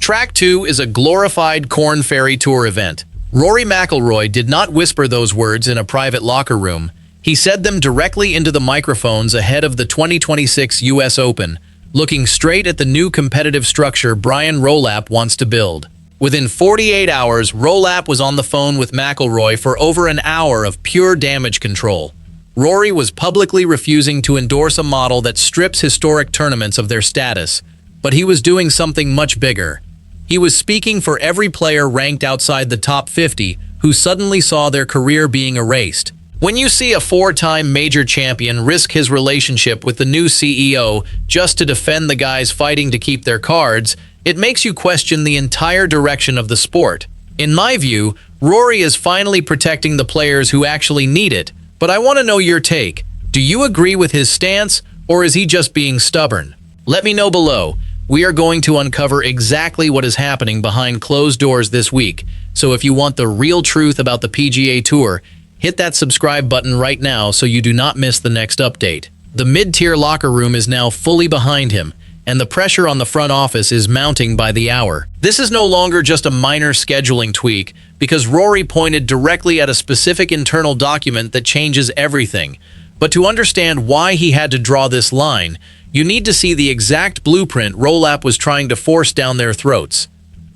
Track 2 is a glorified Korn Ferry Tour event. Rory McIlroy did not whisper those words in a private locker room. He said them directly into the microphones ahead of the 2026 US Open, looking straight at the new competitive structure Brian Rolapp wants to build. Within 48 hours, Rolapp was on the phone with McIlroy for over an hour of pure damage control. Rory was publicly refusing to endorse a model that strips historic tournaments of their status, but he was doing something much bigger. He was speaking for every player ranked outside the top 50 who suddenly saw their career being erased. When you see a four-time major champion risk his relationship with the new CEO just to defend the guys fighting to keep their cards, it makes you question the entire direction of the sport. In my view, Rory is finally protecting the players who actually need it, but I want to know your take. Do you agree with his stance, or is he just being stubborn? Let me know below. We are going to uncover exactly what is happening behind closed doors this week, so if you want the real truth about the PGA Tour, hit that subscribe button right now so you do not miss the next update. The mid-tier locker room is now fully behind him, and the pressure on the front office is mounting by the hour. This is no longer just a minor scheduling tweak, because Rory pointed directly at a specific internal document that changes everything. But to understand why he had to draw this line, you need to see the exact blueprint Rolapp was trying to force down their throats.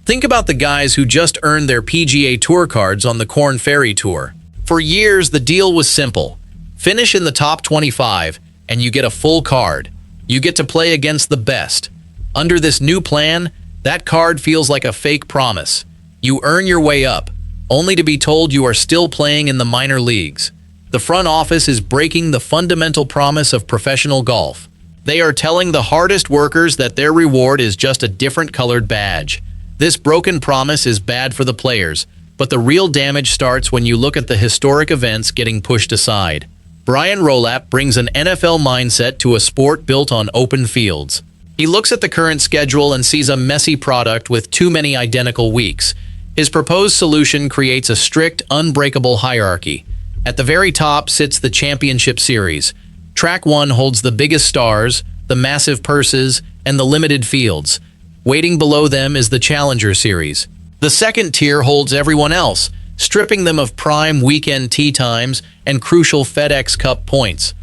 Think about the guys who just earned their PGA Tour cards on the Korn Ferry Tour. For years, the deal was simple. Finish in the top 25, and you get a full card. You get to play against the best. Under this new plan, that card feels like a fake promise. You earn your way up, only to be told you are still playing in the minor leagues. The front office is breaking the fundamental promise of professional golf. They are telling the hardest workers that their reward is just a different colored badge. This broken promise is bad for the players, but the real damage starts when you look at the historic events getting pushed aside. Brian Rolapp brings an NFL mindset to a sport built on open fields. He looks at the current schedule and sees a messy product with too many identical weeks. His proposed solution creates a strict, unbreakable hierarchy. At the very top sits the championship series. Track 1 holds the biggest stars, the massive purses, and the limited fields. Waiting below them is the Challenger Series. The second tier holds everyone else, stripping them of prime weekend tee times and crucial FedEx Cup points.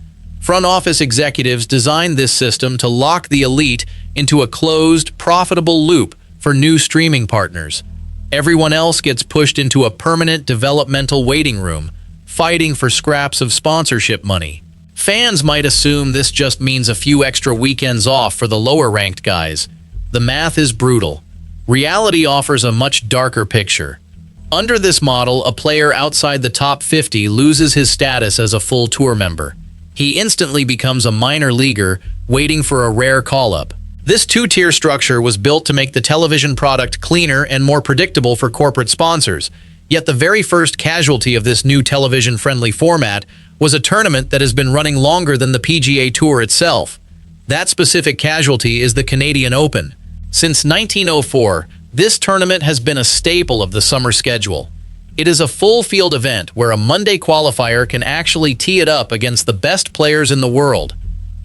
Front office executives designed this system to lock the elite into a closed, profitable loop for new streaming partners. Everyone else gets pushed into a permanent developmental waiting room, fighting for scraps of sponsorship money. Fans might assume this just means a few extra weekends off for the lower-ranked guys. The math is brutal. Reality offers a much darker picture. Under this model, a player outside the top 50 loses his status as a full tour member. He instantly becomes a minor leaguer, waiting for a rare call-up. This two-tier structure was built to make the television product cleaner and more predictable for corporate sponsors. Yet the very first casualty of this new television-friendly format was a tournament that has been running longer than the PGA Tour itself. That specific casualty is the Canadian Open. Since 1904, this tournament has been a staple of the summer schedule. It is a full-field event where a Monday qualifier can actually tee it up against the best players in the world.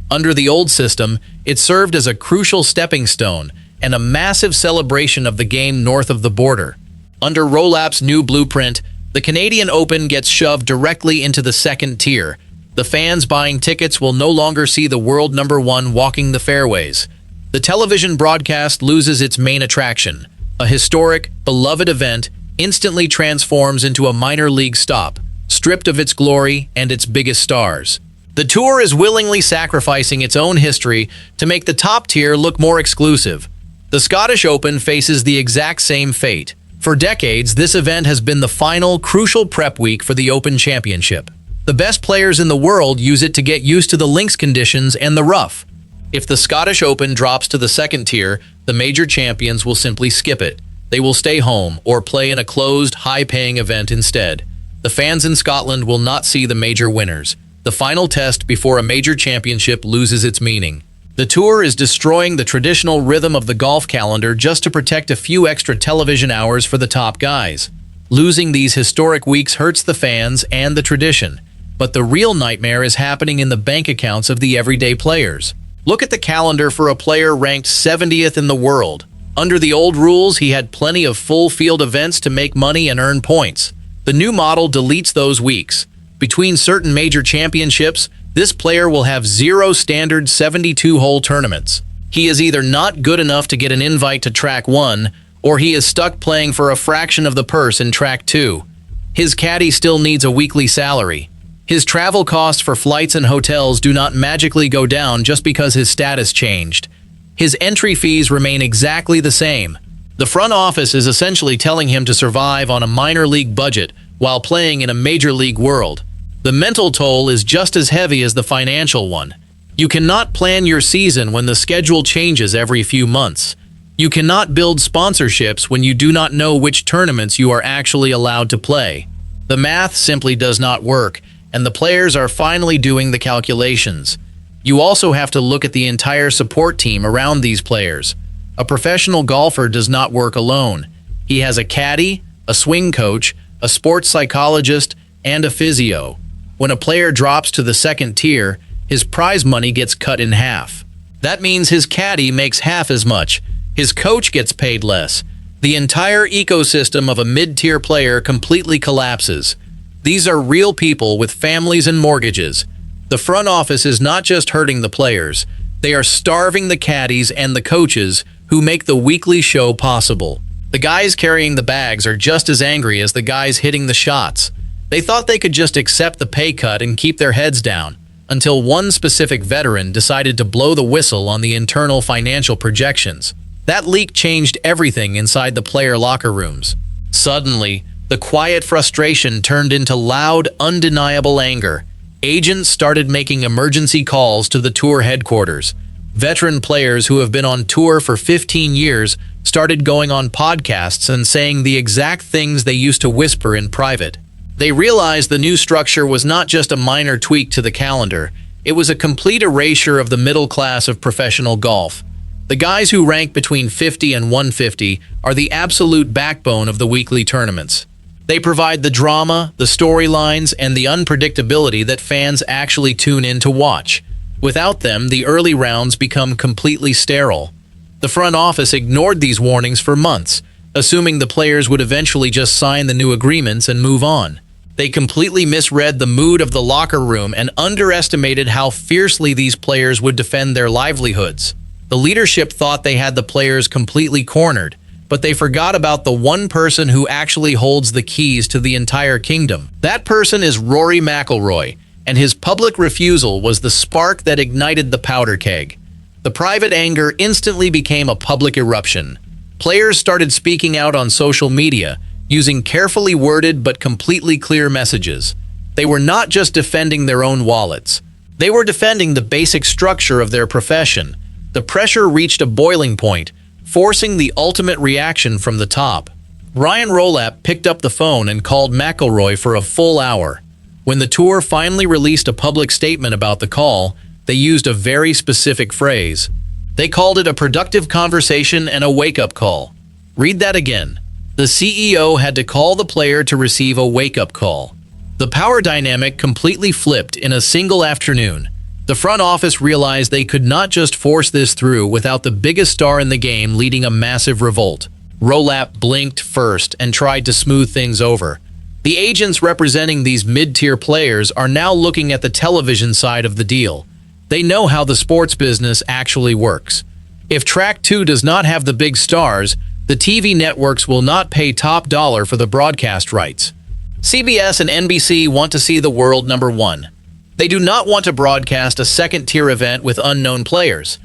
Under the old system, it served as a crucial stepping stone and a massive celebration of the game north of the border. Under Rolapp's new blueprint, the Canadian Open gets shoved directly into the second tier. The fans buying tickets will no longer see the world number one walking the fairways. The television broadcast loses its main attraction. A historic, beloved event instantly transforms into a minor league stop, stripped of its glory and its biggest stars. The tour is willingly sacrificing its own history to make the top tier look more exclusive. The Scottish Open faces the exact same fate. For decades, this event has been the final, crucial prep week for the Open Championship. The best players in the world use it to get used to the links conditions and the rough. If the Scottish Open drops to the second tier, the major champions will simply skip it. They will stay home or play in a closed, high-paying event instead. The fans in Scotland will not see the major winners. The final test before a major championship loses its meaning. The tour is destroying the traditional rhythm of the golf calendar just to protect a few extra television hours for the top guys. Losing these historic weeks hurts the fans and the tradition, but the real nightmare is happening in the bank accounts of the everyday players. Look at the calendar for a player ranked 70th in the world. Under the old rules, he had plenty of full-field events to make money and earn points. The new model deletes those weeks. Between certain major championships, this player will have 0 standard 72-hole tournaments. He is either not good enough to get an invite to Track 1, or he is stuck playing for a fraction of the purse in Track 2. His caddy still needs a weekly salary. His travel costs for flights and hotels do not magically go down just because his status changed. His entry fees remain exactly the same. The front office is essentially telling him to survive on a minor league budget while playing in a major league world. The mental toll is just as heavy as the financial one. You cannot plan your season when the schedule changes every few months. You cannot build sponsorships when you do not know which tournaments you are actually allowed to play. The math simply does not work, and the players are finally doing the calculations. You also have to look at the entire support team around these players. A professional golfer does not work alone. He has a caddy, a swing coach, a sports psychologist, and a physio. When a player drops to the second tier, his prize money gets cut in half. That means his caddy makes half as much. His coach gets paid less. The entire ecosystem of a mid-tier player completely collapses. These are real people with families and mortgages. The front office is not just hurting the players. They are starving the caddies and the coaches who make the weekly show possible. The guys carrying the bags are just as angry as the guys hitting the shots. They thought they could just accept the pay cut and keep their heads down, until one specific veteran decided to blow the whistle on the internal financial projections. That leak changed everything inside the player locker rooms. Suddenly, the quiet frustration turned into loud, undeniable anger. Agents started making emergency calls to the tour headquarters. Veteran players who have been on tour for 15 years started going on podcasts and saying the exact things they used to whisper in private. They realized the new structure was not just a minor tweak to the calendar. It was a complete erasure of the middle class of professional golf. The guys who rank between 50 and 150 are the absolute backbone of the weekly tournaments. They provide the drama, the storylines, and the unpredictability that fans actually tune in to watch. Without them, the early rounds become completely sterile. The front office ignored these warnings for months, assuming the players would eventually just sign the new agreements and move on. They completely misread the mood of the locker room and underestimated how fiercely these players would defend their livelihoods. The leadership thought they had the players completely cornered, but they forgot about the one person who actually holds the keys to the entire kingdom. That person is Rory McIlroy, and his public refusal was the spark that ignited the powder keg. The private anger instantly became a public eruption. Players started speaking out on social media, using carefully worded but completely clear messages. They were not just defending their own wallets. They were defending the basic structure of their profession. The pressure reached a boiling point, forcing the ultimate reaction from the top. Brian Rolapp picked up the phone and called McIlroy for a full hour. When the tour finally released a public statement about the call, they used a very specific phrase. They called it a productive conversation and a wake-up call. Read that again. The CEO had to call the player to receive a wake-up call. The power dynamic completely flipped in a single afternoon. The front office realized they could not just force this through without the biggest star in the game leading a massive revolt. Rolapp blinked first and tried to smooth things over. The agents representing these mid-tier players are now looking at the television side of the deal. They know how the sports business actually works. If Track 2 does not have the big stars, the TV networks will not pay top dollar for the broadcast rights. CBS and NBC want to see the world number one. They do not want to broadcast a second-tier event with unknown players.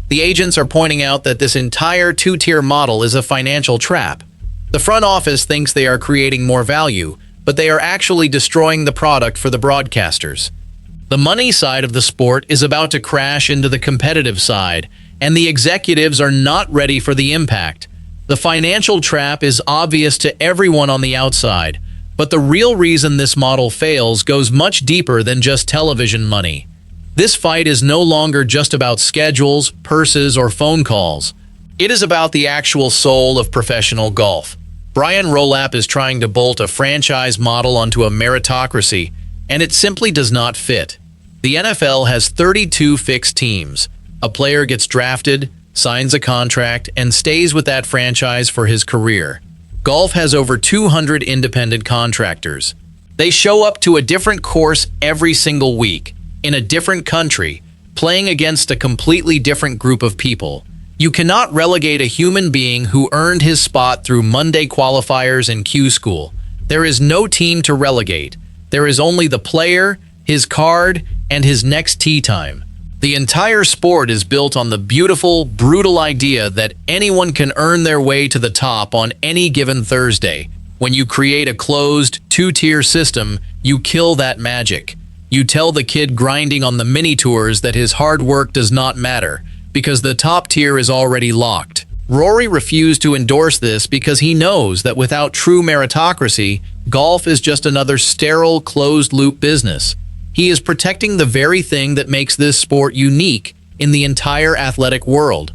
The agents are pointing out that this entire two-tier model is a financial trap. The front office thinks they are creating more value, but they are actually destroying the product for the broadcasters. The money side of the sport is about to crash into the competitive side, and the executives are not ready for the impact. The financial trap is obvious to everyone on the outside, but the real reason this model fails goes much deeper than just television money. This fight is no longer just about schedules, purses, or phone calls. It is about the actual soul of professional golf. Brian Rolapp is trying to bolt a franchise model onto a meritocracy, and it simply does not fit. The NFL has 32 fixed teams. A player gets drafted, signs a contract, and stays with that franchise for his career. Golf has over 200 independent contractors. They show up to a different course every single week, in a different country, playing against a completely different group of people. You cannot relegate a human being who earned his spot through Monday qualifiers and Q school. There is no team to relegate. There is only the player, his card, and his next tee time. The entire sport is built on the beautiful, brutal idea that anyone can earn their way to the top on any given Thursday. When you create a closed, two-tier system, you kill that magic. You tell the kid grinding on the mini-tours that his hard work does not matter, because the top tier is already locked. Rory refused to endorse this because he knows that without true meritocracy, golf is just another sterile, closed-loop business. He is protecting the very thing that makes this sport unique in the entire athletic world.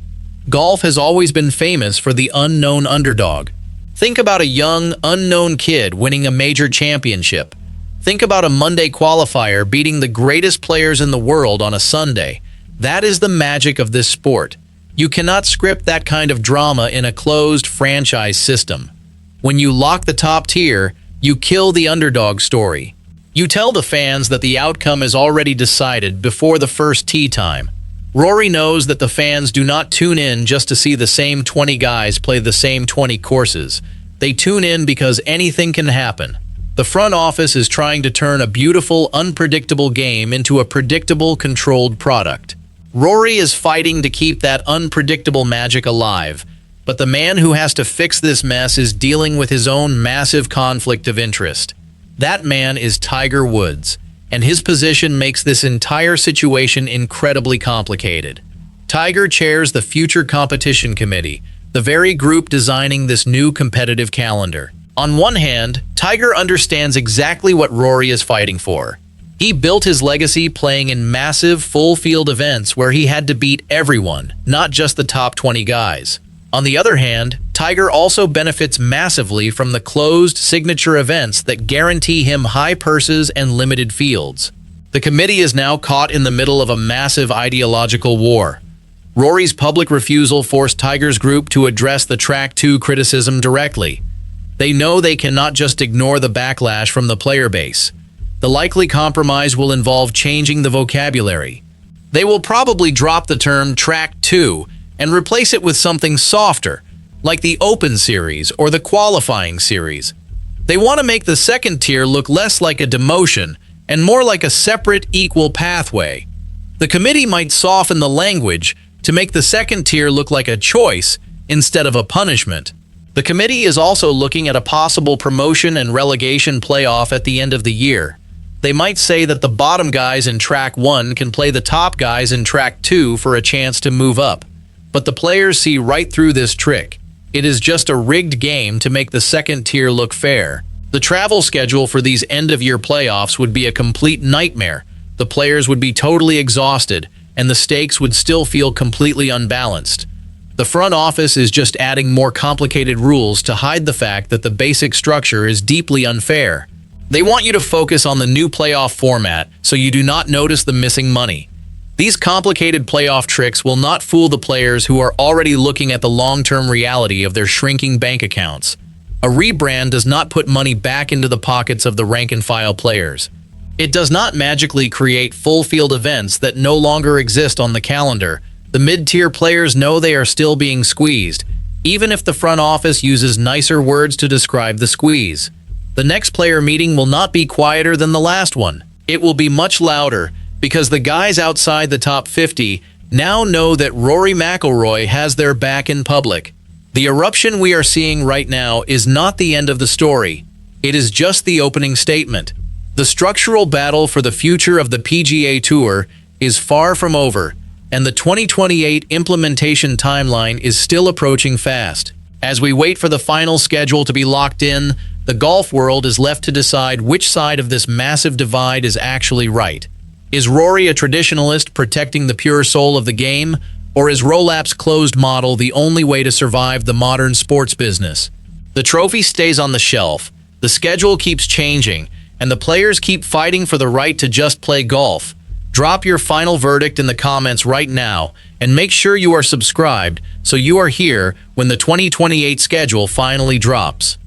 Golf has always been famous for the unknown underdog. Think about a young, unknown kid winning a major championship. Think about a Monday qualifier beating the greatest players in the world on a Sunday. That is the magic of this sport. You cannot script that kind of drama in a closed franchise system. When you lock the top tier, you kill the underdog story. You tell the fans that the outcome is already decided before the first tee time. Rory knows that the fans do not tune in just to see the same 20 guys play the same 20 courses. They tune in because anything can happen. The front office is trying to turn a beautiful, unpredictable game into a predictable, controlled product. Rory is fighting to keep that unpredictable magic alive, but the man who has to fix this mess is dealing with his own massive conflict of interest. That man is Tiger Woods, and his position makes this entire situation incredibly complicated. Tiger chairs the Future Competition Committee, the very group designing this new competitive calendar. On one hand, Tiger understands exactly what Rory is fighting for. He built his legacy playing in massive, full-field events where he had to beat everyone, not just the top 20 guys. On the other hand, Tiger also benefits massively from the closed signature events that guarantee him high purses and limited fields. The committee is now caught in the middle of a massive ideological war. Rory's public refusal forced Tiger's group to address the Track 2 criticism directly. They know they cannot just ignore the backlash from the player base. The likely compromise will involve changing the vocabulary. They will probably drop the term Track 2 and replace it with something softer, like the Open Series or the Qualifying Series. They want to make the second tier look less like a demotion and more like a separate, equal pathway. The committee might soften the language to make the second tier look like a choice instead of a punishment. The committee is also looking at a possible promotion and relegation playoff at the end of the year. They might say that the bottom guys in Track 1 can play the top guys in Track 2 for a chance to move up. But the players see right through this trick. It is just a rigged game to make the second tier look fair. The travel schedule for these end-of-year playoffs would be a complete nightmare. The players would be totally exhausted, and the stakes would still feel completely unbalanced. The front office is just adding more complicated rules to hide the fact that the basic structure is deeply unfair. They want you to focus on the new playoff format so you do not notice the missing money. These complicated playoff tricks will not fool the players who are already looking at the long-term reality of their shrinking bank accounts. A rebrand does not put money back into the pockets of the rank-and-file players. It does not magically create full-field events that no longer exist on the calendar. The mid-tier players know they are still being squeezed, even if the front office uses nicer words to describe the squeeze. The next player meeting will not be quieter than the last one. It will be much louder, because the guys outside the top 50 now know that Rory McIlroy has their back in public. The eruption we are seeing right now is not the end of the story. It is just the opening statement. The structural battle for the future of the PGA Tour is far from over, and the 2028 implementation timeline is still approaching fast. As we wait for the final schedule to be locked in, the golf world is left to decide which side of this massive divide is actually right. Is Rory a traditionalist protecting the pure soul of the game, or is Rolapp's closed model the only way to survive the modern sports business? The trophy stays on the shelf, the schedule keeps changing, and the players keep fighting for the right to just play golf. Drop your final verdict in the comments right now, And make sure you are subscribed so you are here when the 2028 schedule finally drops.